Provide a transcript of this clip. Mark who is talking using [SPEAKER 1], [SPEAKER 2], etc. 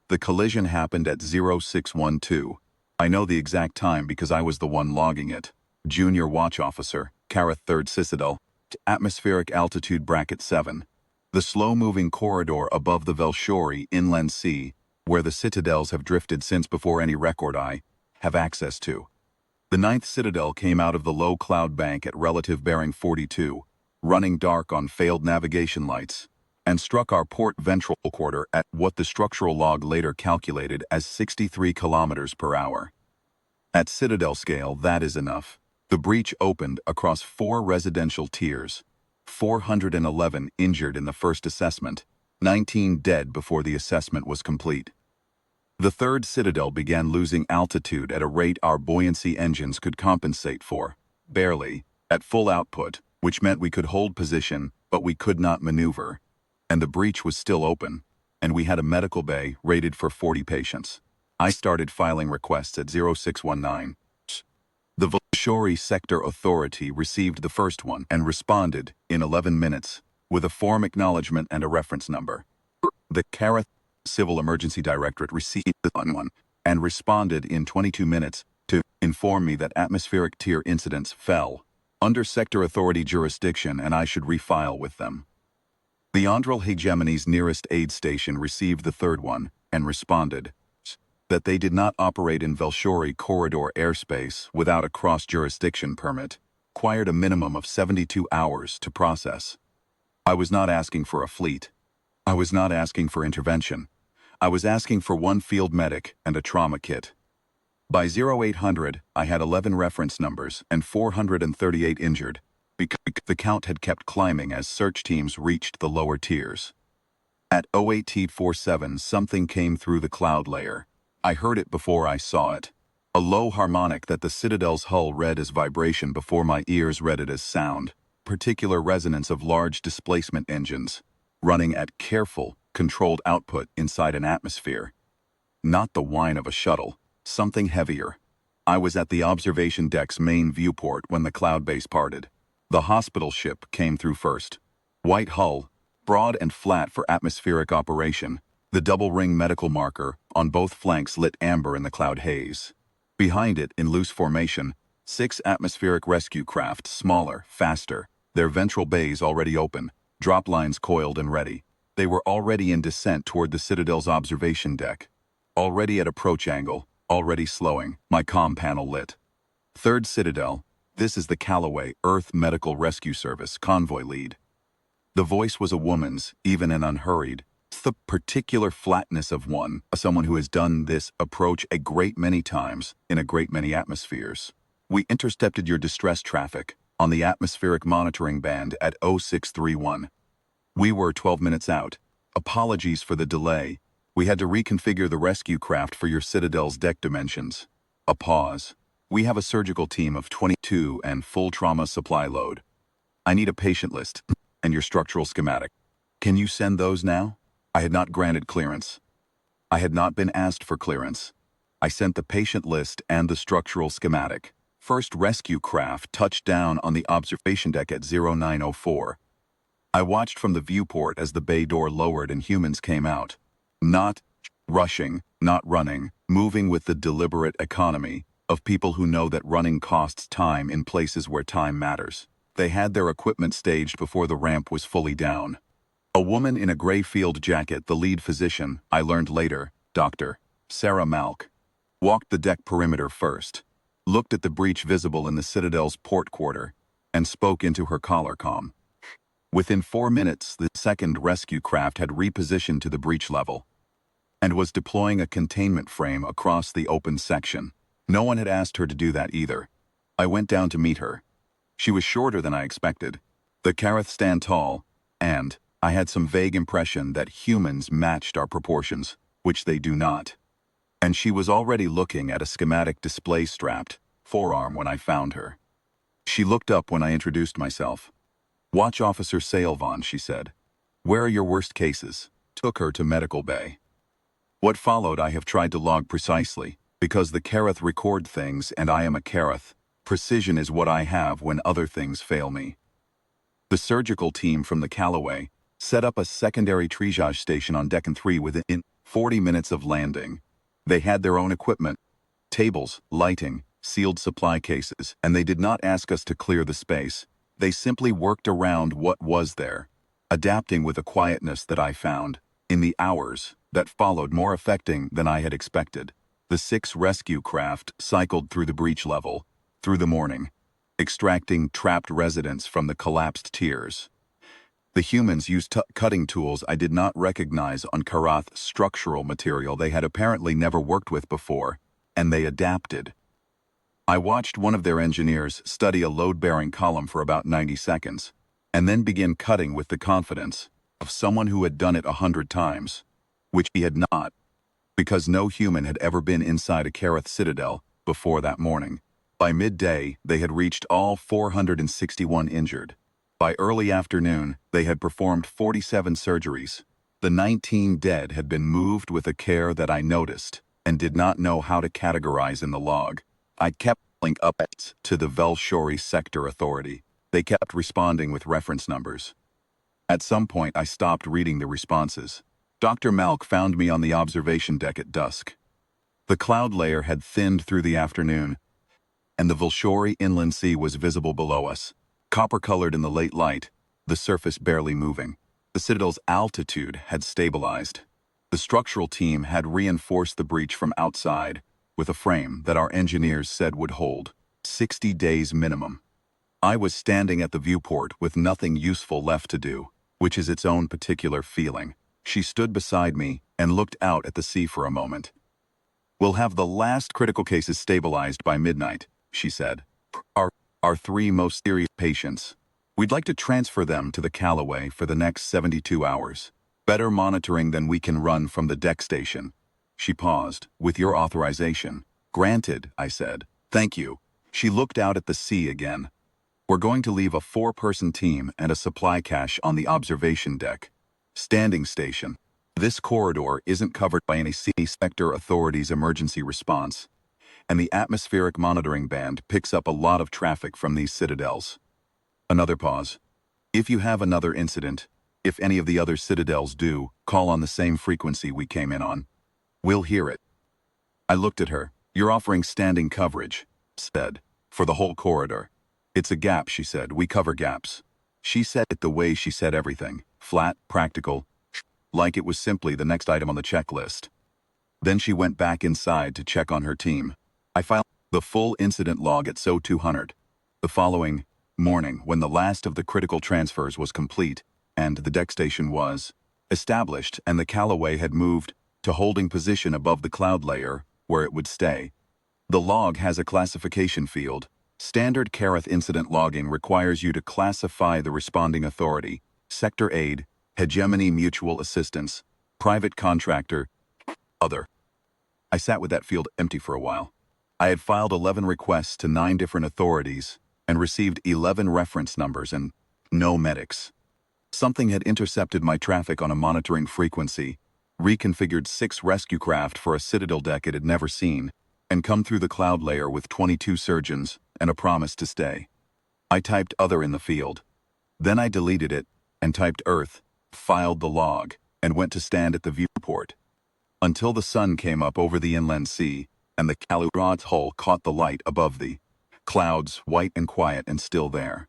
[SPEAKER 1] The collision happened at 0612. I know the exact time because I was the one logging it. Junior Watch Officer, Kareth 3rd Citadel. Atmospheric altitude bracket 7. The slow-moving corridor above the Velshori Inland Sea, where the Citadels have drifted since before any record I have access to. The 9th Citadel came out of the low cloud bank at relative bearing 42, running dark on failed navigation lights, and struck our port ventral quarter at what the structural log later calculated as 63 kilometers per hour. At Citadel scale, that is enough. The breach opened across 4 residential tiers, 411 injured in the first assessment, 19 dead before the assessment was complete. The 3rd Citadel began losing altitude at a rate our buoyancy engines could compensate for, barely, at full output, which meant we could hold position, but we could not maneuver. And the breach was still open, and we had a medical bay rated for 40 patients. I started filing requests at 0619. The Velshori Sector Authority received the first one and responded in 11 minutes with a form acknowledgement and a reference number. The Kareth Civil Emergency Directorate received the one and responded in 22 minutes to inform me that atmospheric tier incidents fell under Sector Authority jurisdiction and I should refile with them. The Andral Hegemony's nearest aid station received the third one and responded that they did not operate in Velshori corridor airspace without a cross-jurisdiction permit, required a minimum of 72 hours to process. I was not asking for a fleet. I was not asking for intervention. I was asking for one field medic and a trauma kit. By 0800, I had 11 reference numbers and 438 injured, because the count had kept climbing as search teams reached the lower tiers. At 08T47, something came through the cloud layer. I heard it before I saw it. A low harmonic that the Citadel's hull read as vibration before my ears read it as sound. Particular resonance of large displacement engines, running at careful, controlled output inside an atmosphere. Not the whine of a shuttle, something heavier. I was at the observation deck's main viewport when the cloud base parted. The hospital ship came through first. White hull, broad and flat for atmospheric operation. The double-ring medical marker on both flanks lit amber in the cloud haze. Behind it, in loose formation, 6 atmospheric rescue craft, smaller, faster, their ventral bays already open, drop lines coiled and ready. They were already in descent toward the Citadel's observation deck. Already at approach angle, already slowing, my comm panel lit. 3rd Citadel, this is the Callaway Earth Medical Rescue Service convoy lead. The voice was a woman's, even and unhurried. The particular flatness of someone who has done this approach a great many times in a great many atmospheres. We intercepted your distress traffic on the atmospheric monitoring band at 0631. We were 12 minutes out. Apologies for the delay. We had to reconfigure the rescue craft for your Citadel's deck dimensions. A pause. We have a surgical team of 22 and full trauma supply load. I need a patient list and your structural schematic. Can you send those now? I had not granted clearance. I had not been asked for clearance. I sent the patient list and the structural schematic. First rescue craft touched down on the observation deck at 0904. I watched from the viewport as the bay door lowered and humans came out. Not rushing, not running, moving with the deliberate economy of people who know that running costs time in places where time matters. They had their equipment staged before the ramp was fully down. A woman in a gray field jacket, the lead physician, I learned later, Dr. Sarah Malk, walked the deck perimeter first, looked at the breach visible in the Citadel's port quarter, and spoke into her collar comm. Within 4 minutes, the second rescue craft had repositioned to the breach level and was deploying a containment frame across the open section. No one had asked her to do that either. I went down to meet her. She was shorter than I expected. The Kareth stand tall, and I had some vague impression that humans matched our proportions, which they do not. And she was already looking at a schematic display strapped forearm when I found her. She looked up when I introduced myself. Watch Officer Sailvon, she said. Where are your worst cases? Took her to medical bay. What followed I have tried to log precisely, because the Kareth record things and I am a Kareth. Precision is what I have when other things fail me. The surgical team from the Callaway set up a secondary triage station on Deck 3 within 40 minutes of landing. They had their own equipment, tables, lighting, sealed supply cases, and they did not ask us to clear the space. They simply worked around what was there, adapting with a quietness that I found, in the hours that followed, more affecting than I had expected. The 6 rescue craft cycled through the breach level, through the morning, extracting trapped residents from the collapsed tiers. The humans used cutting tools I did not recognize on Karath, structural material they had apparently never worked with before, and they adapted. I watched one of their engineers study a load-bearing column for about 90 seconds, and then begin cutting with the confidence of someone who had done it 100 times, which he had not, because no human had ever been inside a Karath citadel before that morning. By midday, they had reached all 461 injured. By early afternoon, they had performed 47 surgeries. The 19 dead had been moved with a care that I noticed and did not know how to categorize in the log. I kept calling up to the Velshori Sector Authority. They kept responding with reference numbers. At some point, I stopped reading the responses. Dr. Malk found me on the observation deck at dusk. The cloud layer had thinned through the afternoon, and the Velshori Inland Sea was visible below us, copper-colored in the late light, the surface barely moving. The citadel's altitude had stabilized. The structural team had reinforced the breach from outside with a frame that our engineers said would hold 60 days minimum. I was standing at the viewport with nothing useful left to do, which is its own particular feeling. She stood beside me and looked out at the sea for a moment. "We'll have the last critical cases stabilized by midnight," she said. Our 3 most serious patients. We'd like to transfer them to the Callaway for the next 72 hours. Better monitoring than we can run from the deck station." She paused. "With your authorization." "Granted," I said. "Thank you." She looked out at the sea again. "We're going to leave a 4-person team and a supply cache on the observation deck. Standing station. This corridor isn't covered by any Sector Authority's emergency response, and the atmospheric monitoring band picks up a lot of traffic from these citadels." Another pause. "If you have another incident, if any of the other citadels do, call on the same frequency we came in on. We'll hear it." I looked at her. "You're offering standing coverage," said, "for the whole corridor." "It's a gap," she said. "We cover gaps." She said it the way she said everything. Flat, practical, like it was simply the next item on the checklist. Then she went back inside to check on her team. I filed the full incident log at SO 200. The following morning, when the last of the critical transfers was complete, and the deck station was established and the Callaway had moved to holding position above the cloud layer where it would stay. The log has a classification field. Standard Karath incident logging requires you to classify the responding authority, sector aid, hegemony mutual assistance, private contractor, other. I sat with that field empty for a while. I had filed 11 requests to 9 different authorities and received 11 reference numbers and no medics. Something had intercepted my traffic on a monitoring frequency, reconfigured 6 rescue craft for a citadel deck it had never seen, and come through the cloud layer with 22 surgeons and a promise to stay. I typed other in the field. Then I deleted it and typed Earth, filed the log, and went to stand at the viewport. Until the sun came up over the inland sea, and the Callaway's hull caught the light above the clouds, white and quiet and still there.